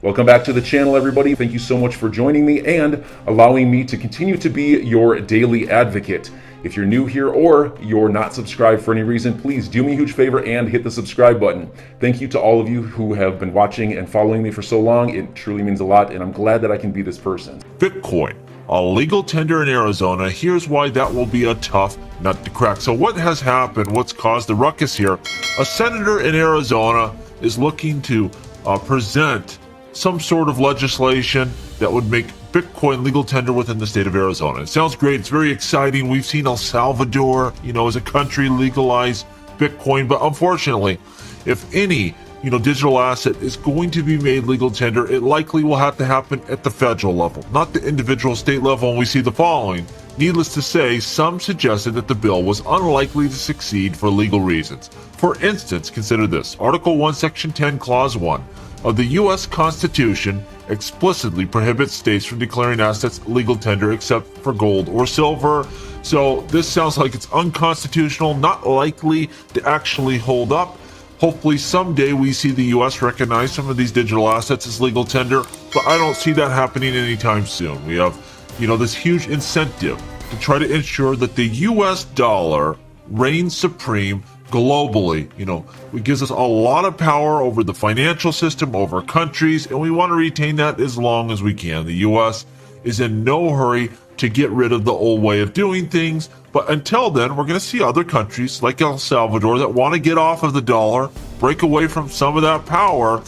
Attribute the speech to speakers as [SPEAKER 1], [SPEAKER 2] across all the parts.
[SPEAKER 1] Welcome back to the channel, everybody. Thank you so much for joining me and allowing me to continue to be your daily advocate. If you're new here or you're not subscribed for any reason, please do me a huge favor and hit the subscribe button. Thank you to all of you who have been watching and following me for so long. It truly means a lot, and I'm glad that I can be this person.
[SPEAKER 2] Bitcoin, a legal tender in Arizona. Here's why that will be a tough nut to crack. So what has happened? What's caused the ruckus here? A senator in Arizona is looking to present some sort of legislation that would make Bitcoin legal tender within the state of Arizona. It sounds great. It's very exciting. We've seen El Salvador, as a country legalize Bitcoin, but unfortunately, if any, digital asset is going to be made legal tender, it likely will have to happen at the federal level, not the individual state level. And we see the following. Needless to say, some suggested that the bill was unlikely to succeed for legal reasons. For instance, consider this. Article 1, Section 10, Clause 1 of the U.S. Constitution explicitly prohibits states from declaring assets legal tender except for gold or silver. So this sounds like it's unconstitutional, not likely to actually hold up. Hopefully someday we see the U.S. recognize some of these digital assets as legal tender, but I don't see that happening anytime soon. We have, this huge incentive to try to ensure that the U.S. dollar reigns supreme globally. It gives us a lot of power over the financial system, over countries, and we want to retain that as long as we can. The U.S. is in no hurry to get rid of the old way of doing things, but until then, we're going to see other countries like El Salvador that want to get off of the dollar, break away from some of that power.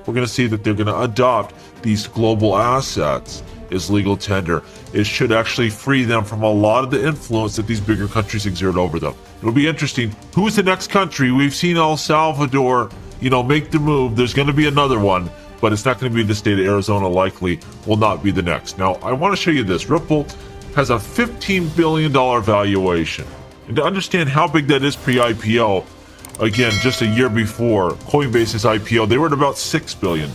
[SPEAKER 2] We're going to see that they're going to adopt these global assets as legal tender. It should actually free them from a lot of the influence that these bigger countries exert over them. It'll be interesting. Who's the next country? We've seen El Salvador, make the move. There's going to be another one, but it's not going to be the state of Arizona. Likely will not be the next. Now, I want to show you this. Ripple has a $15 billion valuation. And to understand how big that is pre-IPO, again, just a year before Coinbase's IPO, they were at about $6 billion.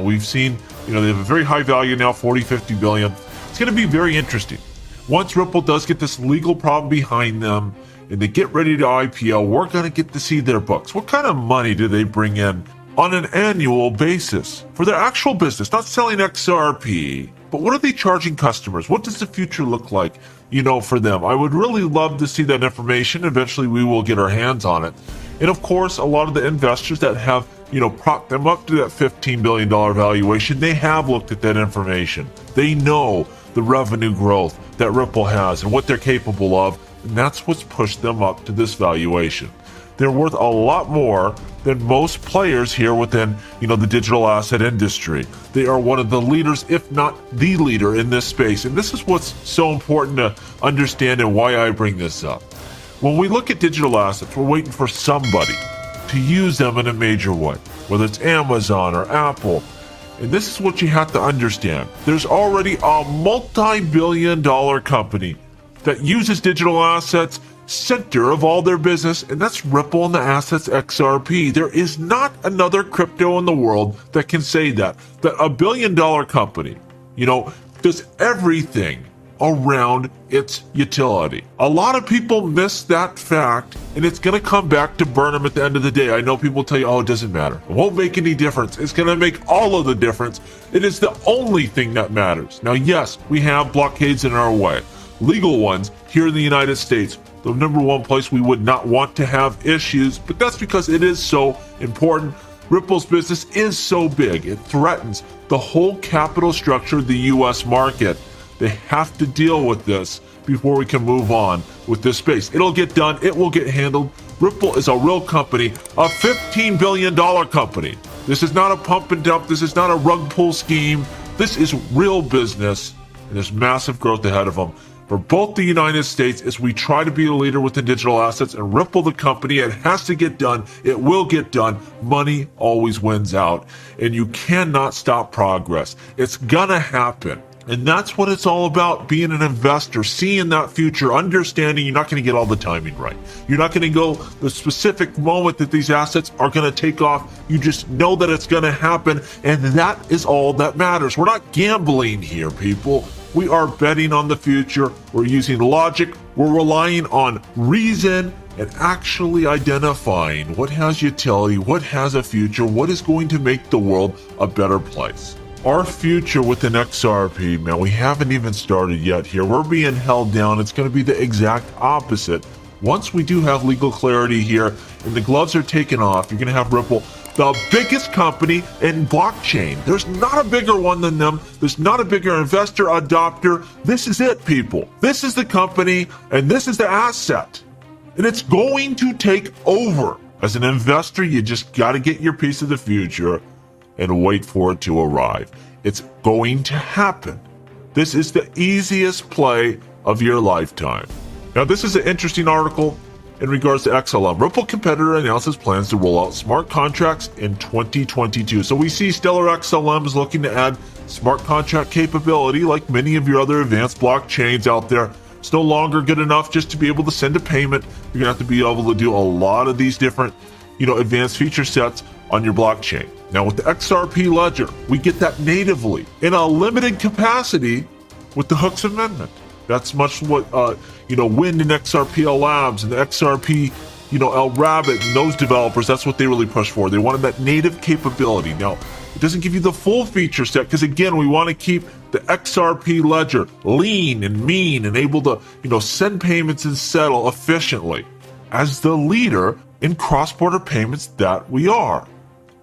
[SPEAKER 2] We've seen, they have a very high value now, 40, 50 billion. It's going to be very interesting. Once Ripple does get this legal problem behind them and they get ready to IPO, we're going to get to see their books. What kind of money do they bring in on an annual basis for their actual business? Not selling XRP, but what are they charging customers? What does the future look like, for them? I would really love to see that information. Eventually we will get our hands on it. And of course, a lot of the investors that have propped them up to that $15 billion valuation, they have looked at that information. They know the revenue growth that Ripple has and what they're capable of, and that's what's pushed them up to this valuation. They're worth a lot more than most players here within, the digital asset industry. They are one of the leaders, if not the leader in this space. And this is what's so important to understand and why I bring this up. When we look at digital assets, we're waiting for somebody to use them in a major way, whether it's Amazon or Apple. And this is what you have to understand. There's already a multi-billion-dollar company that uses digital assets, center of all their business, and that's Ripple and the assets XRP. There is not another crypto in the world that can say that a billion-dollar company, does everything around its utility. A lot of people miss that fact, and it's going to come back to burn them at the end of the day. I know people tell you, it doesn't matter. It won't make any difference. It's going to make all of the difference. It is the only thing that matters. Now, yes, we have blockades in our way. Legal ones here in the United States. The number one place we would not want to have issues, but that's because it is so important. Ripple's business is so big. It threatens the whole capital structure of the U.S. market. They have to deal with this before we can move on with this space. It'll get done. It will get handled. Ripple is a real company, a $15 billion company. This is not a pump and dump. This is not a rug pull scheme. This is real business, and there's massive growth ahead of them for both the United States as we try to be a leader within digital assets, and Ripple the company. It has to get done. It will get done. Money always wins out, and you cannot stop progress. It's gonna happen. And that's what it's all about, being an investor, seeing that future, understanding you're not going to get all the timing right. You're not going to go the specific moment that these assets are going to take off. You just know that it's going to happen, and that is all that matters. We're not gambling here, people. We are betting on the future. We're using logic. We're relying on reason and actually identifying what has utility, what has a future, what is going to make the world a better place. Our future within XRP, man, we haven't even started yet here. We're being held down. It's going to be the exact opposite. Once we do have legal clarity here and the gloves are taken off, you're going to have Ripple, the biggest company in blockchain. There's not a bigger one than them. There's not a bigger investor adopter. This is it, people. This is the company and this is the asset. And it's going to take over. As an investor, you just got to get your piece of the future and wait for it to arrive. It's going to happen. This is the easiest play of your lifetime. Now, this is an interesting article in regards to XLM. Ripple competitor announces plans to roll out smart contracts in 2022. So we see Stellar XLM is looking to add smart contract capability like many of your other advanced blockchains out there. It's no longer good enough just to be able to send a payment. You're going to have to be able to do a lot of these different, advanced feature sets on your blockchain. Now with the XRP ledger, we get that natively in a limited capacity with the Hooks Amendment. That's much what, Wind and XRP Labs and the XRP, El Rabbit and those developers, that's what they really push for. They wanted that native capability. Now, it doesn't give you the full feature set because, again, we want to keep the XRP ledger lean and mean and able to, send payments and settle efficiently as the leader in cross-border payments that we are.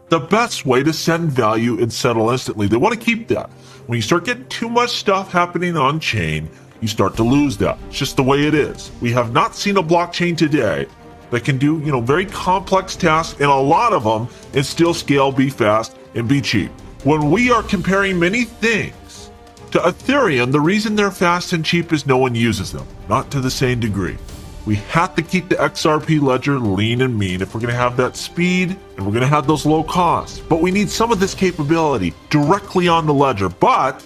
[SPEAKER 2] The best way to send value and settle instantly. They want to keep that. When you start getting too much stuff happening on chain, you start to lose that. It's just the way it is. We have not seen a blockchain today that can do, very complex tasks, and a lot of them, and still scale, be fast, and be cheap. When we are comparing many things to Ethereum, the reason they're fast and cheap is no one uses them, not to the same degree. We have to keep the XRP ledger lean and mean if we're going to have that speed and we're going to have those low costs. But we need some of this capability directly on the ledger. But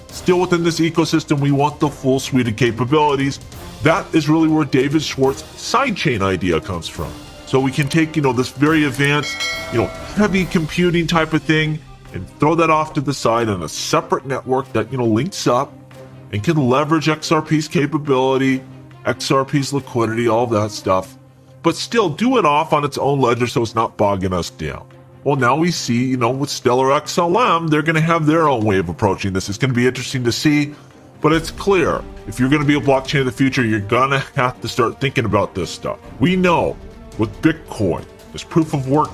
[SPEAKER 2] still within this ecosystem, we want the full suite of capabilities. That is really where David Schwartz's sidechain idea comes from. So we can take, this very advanced, heavy computing type of thing and throw that off to the side on a separate network that, links up and can leverage XRP's capability, XRP's liquidity, all that stuff, but still do it off on its own ledger so it's not bogging us down. Well, now we see, with Stellar XLM, they're going to have their own way of approaching this. It's going to be interesting to see, but it's clear. If you're going to be a blockchain of the future, you're going to have to start thinking about this stuff. We know with Bitcoin, this proof of work,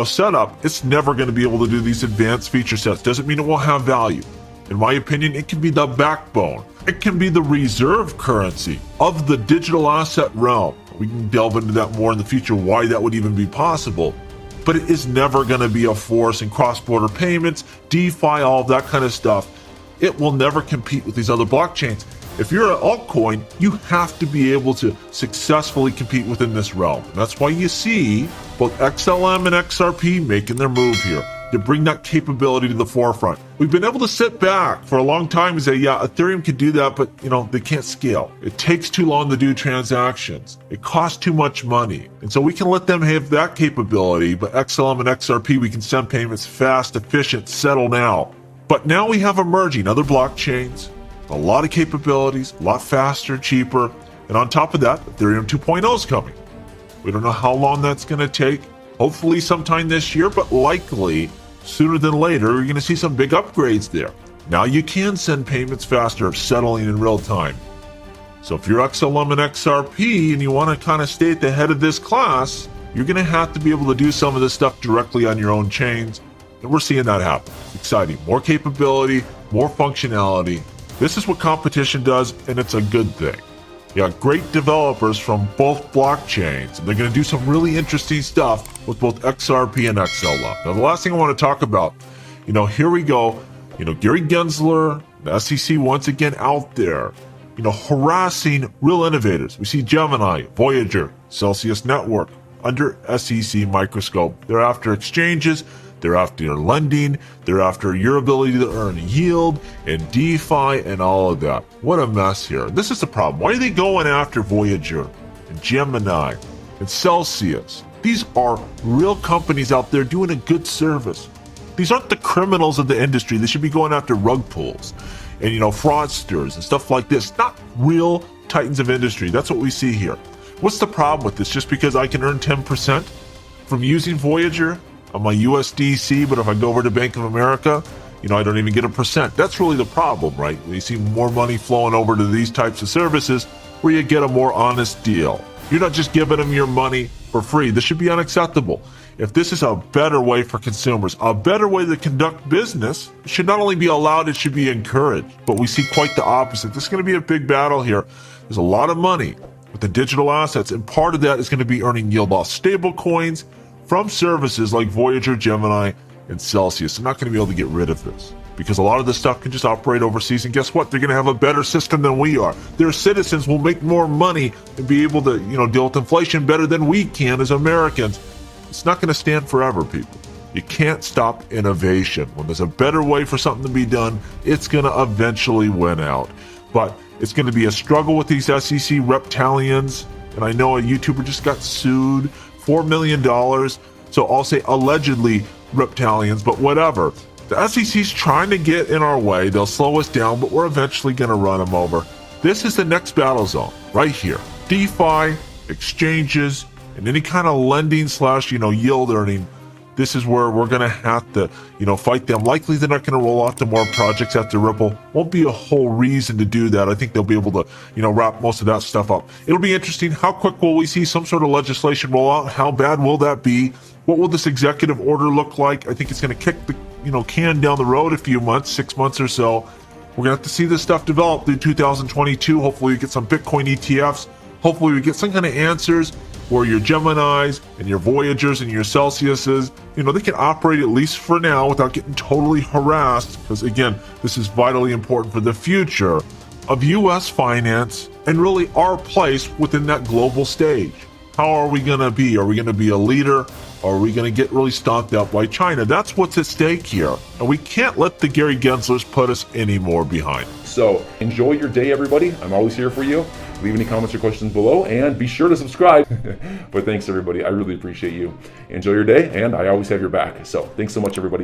[SPEAKER 2] setup, it's never going to be able to do these advanced feature sets. Doesn't mean it won't have value. In my opinion, it can be the backbone. It can be the reserve currency of the digital asset realm. We can delve into that more in the future, why that would even be possible. But it is never going to be a force in cross-border payments, DeFi, all of that kind of stuff. It will never compete with these other blockchains. If you're an altcoin, you have to be able to successfully compete within this realm. And that's why you see both XLM and XRP making their move here to bring that capability to the forefront. We've been able to sit back for a long time and say, yeah, Ethereum can do that, but they can't scale. It takes too long to do transactions. It costs too much money. And so we can let them have that capability, but XLM and XRP, we can send payments fast, efficient, settle now. But now we have emerging other blockchains, a lot of capabilities, a lot faster, cheaper. And on top of that, Ethereum 2.0 is coming. We don't know how long that's going to take. Hopefully sometime this year, but likely sooner than later, you're going to see some big upgrades there. Now you can send payments faster, settling in real time. So if you're XLM and XRP and you want to kind of stay at the head of this class, you're going to have to be able to do some of this stuff directly on your own chains. And we're seeing that happen. It's exciting. More capability, more functionality. This is what competition does, and it's a good thing. You got great developers from both blockchains, and they're going to do some really interesting stuff with both XRP and XLM. Now, the last thing I want to talk about, here we go. Gary Gensler, the SEC once again out there, harassing real innovators. We see Gemini, Voyager, Celsius Network under SEC microscope. They're after exchanges. They're after lending. They're after your ability to earn yield and DeFi and all of that. What a mess here. This is the problem. Why are they going after Voyager and Gemini and Celsius? These are real companies out there doing a good service. These aren't the criminals of the industry. They should be going after rug pulls and, fraudsters and stuff like this. Not real titans of industry. That's what we see here. What's the problem with this? Just because I can earn 10% from using Voyager on my USDC, but if I go over to Bank of America, I don't even get a percent. That's really the problem, right? You see more money flowing over to these types of services where you get a more honest deal. You're not just giving them your money for free. This should be unacceptable. If this is a better way for consumers, a better way to conduct business, it should not only be allowed, it should be encouraged. But we see quite the opposite. This is going to be a big battle here. There's a lot of money with the digital assets, and part of that is going to be earning yield off stable coins from services like Voyager, Gemini, and Celsius. They're not going to be able to get rid of this because a lot of this stuff can just operate overseas. And guess what? They're going to have a better system than we are. Their citizens will make more money and be able to, deal with inflation better than we can as Americans. It's not going to stand forever, people. You can't stop innovation. When there's a better way for something to be done, it's going to eventually win out. But it's going to be a struggle with these SEC reptilians. And I know a YouTuber just got sued, $4 million. So I'll say allegedly reptilians, but whatever. The SEC's trying to get in our way. They'll slow us down, but we're eventually going to run them over. This is the next battle zone right here. DeFi, exchanges, and any kind of lending / yield earning. This is where we're going to have to, fight them. Likely they're not going to roll out to more projects after Ripple. Won't be a whole reason to do that. I think they'll be able to, wrap most of that stuff up. It'll be interesting. How quick will we see some sort of legislation roll out? How bad will that be? What will this executive order look like? I think it's going to kick the, can down the road a few months, 6 months or so. We're going to have to see this stuff develop through 2022. Hopefully we get some Bitcoin ETFs. Hopefully we get some kind of answers where your Geminis and your Voyagers and your Celsiuses, they can operate at least for now without getting totally harassed. Because again, this is vitally important for the future of U.S. finance and really our place within that global stage. How are we going to be? Are we going to be a leader? Or are we going to get really stomped out by China? That's what's at stake here. And we can't let the Gary Genslers put us any more behind.
[SPEAKER 1] So enjoy your day, everybody. I'm always here for you. Leave any comments or questions below and be sure to subscribe. But thanks, everybody. I really appreciate you. Enjoy your day, and I always have your back. So thanks so much, everybody.